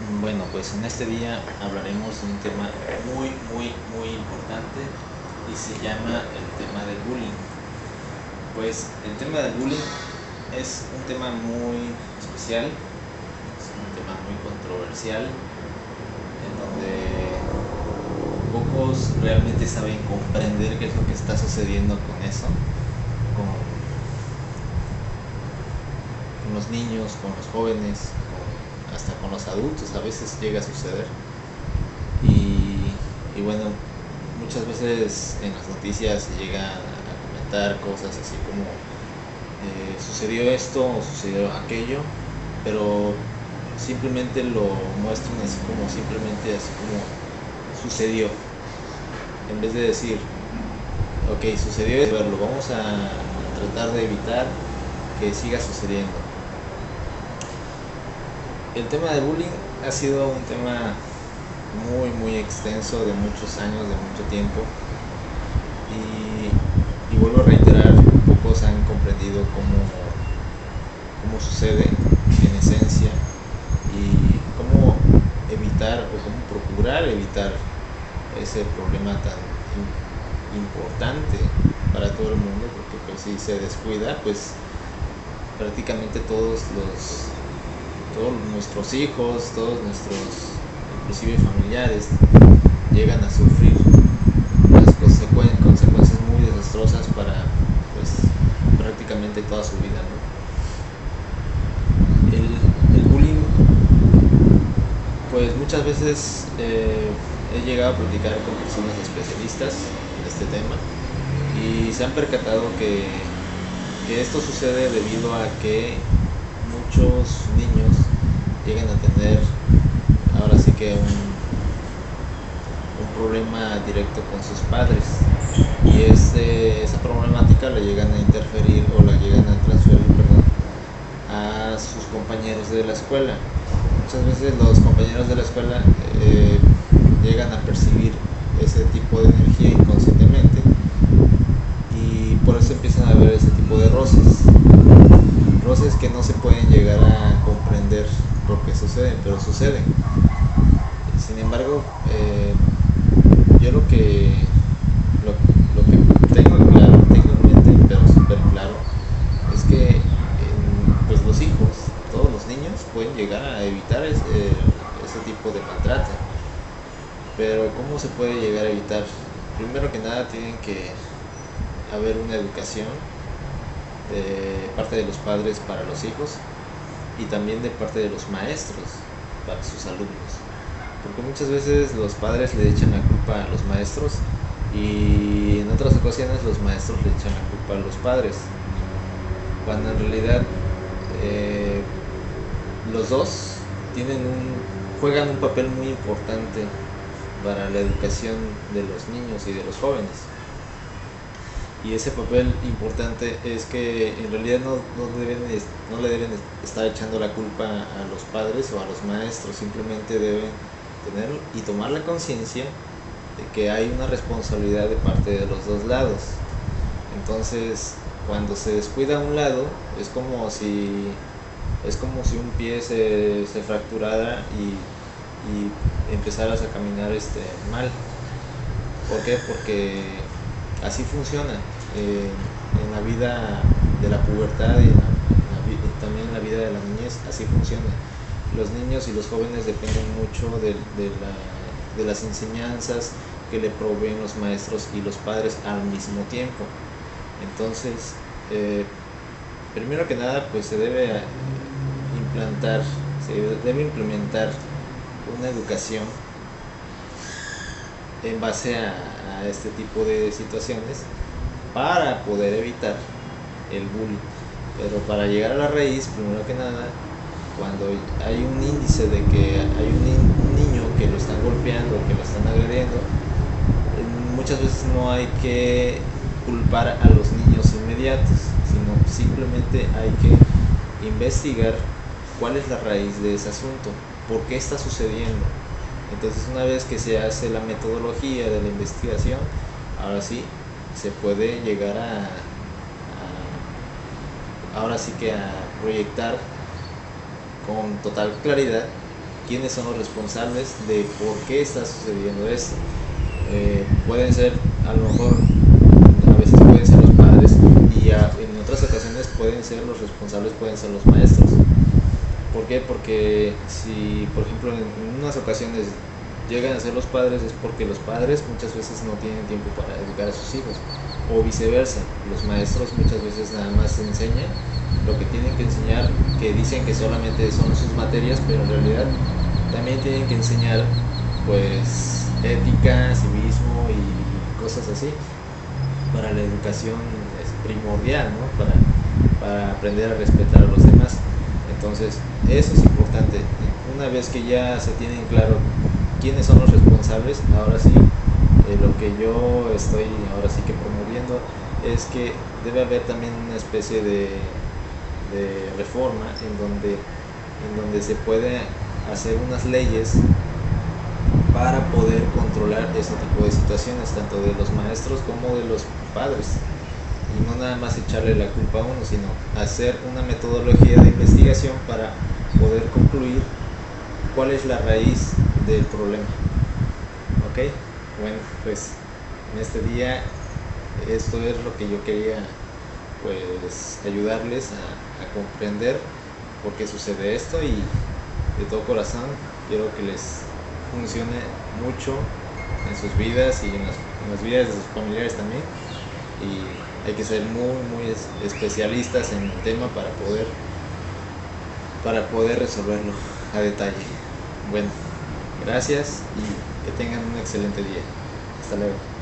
Bueno, pues en este día hablaremos de un tema muy importante y se llama el tema del bullying. Pues el tema del bullying es un tema muy especial, es un tema muy controversial, en donde pocos realmente saben comprender qué es lo que está sucediendo con eso, con, con los niños, con los jóvenes, hasta con los adultos a veces llega a suceder. Y bueno, muchas veces en las noticias se llegan a comentar cosas así como sucedió esto o sucedió aquello, pero simplemente lo muestran así como sucedió, en vez de decir, ok, sucedió esto, lo vamos a tratar de evitar que siga sucediendo. El tema de bullying ha sido un tema muy extenso, de muchos años, de mucho tiempo, y vuelvo a reiterar, pocos han comprendido cómo sucede en esencia y cómo evitar o cómo procurar evitar ese problema tan importante para todo el mundo, porque pues si se descuida, pues prácticamente todos nuestros hijos, todos nuestros inclusive familiares llegan a sufrir las consecuencias muy desastrosas para pues prácticamente toda su vida, ¿no? El bullying, pues muchas veces he llegado a platicar con personas especialistas en este tema y se han percatado que esto sucede debido a que muchos niños llegan a tener ahora sí que un problema directo con sus padres, y esa problemática la llegan a interferir o la llegan a transferir, perdón, a sus compañeros de la escuela. Muchas veces los compañeros de la escuela llegan a percibir ese tipo de energía inconscientemente, y por eso empiezan a haber ese tipo de roces que no se pueden llegar a comprender por qué suceden, pero suceden. Sin embargo, yo lo que tengo claro, tengo en mente, pero súper claro, es que pues los hijos, todos los niños pueden llegar a evitar ese tipo de maltrato. Pero ¿cómo se puede llegar a evitar? Primero que nada tienen que haber una educación de parte de los padres para los hijos y también de parte de los maestros para sus alumnos, porque muchas veces los padres le echan la culpa a los maestros y en otras ocasiones los maestros le echan la culpa a los padres, cuando en realidad eh, los dos juegan un papel muy importante para la educación de los niños y de los jóvenes. Y ese papel importante es que en realidad no le deben estar echando la culpa a los padres o a los maestros, simplemente deben tener y tomar la conciencia de que hay una responsabilidad de parte de los dos lados. Entonces, cuando se descuida un lado, es como si un pie se fracturara y empezaras a caminar mal. ¿Por qué? Porque así funciona en la vida de la pubertad y también en la vida de la niñez, así funciona. Los niños y los jóvenes dependen mucho de las enseñanzas que le proveen los maestros y los padres al mismo tiempo. Entonces, primero que nada, pues se debe implementar una educación en base a este tipo de situaciones para poder evitar el bullying. Pero para llegar a la raíz, primero que nada, cuando hay un índice de que hay un niño que lo están golpeando, que lo están agrediendo, muchas veces no hay que culpar a los niños inmediatos, sino simplemente hay que investigar cuál es la raíz de ese asunto, por qué está sucediendo. Entonces, una vez que se hace la metodología de la investigación, ahora sí se puede llegar ahora sí que a proyectar con total claridad quiénes son los responsables de por qué está sucediendo esto. Pueden ser, a lo mejor, a veces pueden ser los padres, y en otras ocasiones pueden ser los responsables, pueden ser los maestros. ¿Por qué? Porque si, por ejemplo, en unas ocasiones llegan a ser los padres, es porque los padres muchas veces no tienen tiempo para educar a sus hijos, o viceversa, los maestros muchas veces nada más enseñan lo que tienen que enseñar, que dicen que solamente son sus materias, pero en realidad también tienen que enseñar pues ética, civismo y cosas así. Para la educación es primordial, ¿no? Para aprender a respetar a los demás. Entonces, eso es importante. Una vez que ya se tienen claro quiénes son los responsables, ahora sí, lo que yo estoy ahora sí que promoviendo es que debe haber también una especie de reforma en donde se puede hacer unas leyes para poder controlar ese tipo de situaciones, tanto de los maestros como de los padres, y no nada más echarle la culpa a uno, sino hacer una metodología de investigación para poder concluir cuál es la raíz del problema. Ok, bueno, pues en este día esto es lo que yo quería, pues ayudarles a comprender por qué sucede esto, y de todo corazón quiero que les funcione mucho en sus vidas y en las vidas de sus familiares también, y hay que ser muy especialistas en el tema para poder resolverlo a detalle. Bueno, gracias y que tengan un excelente día. Hasta luego.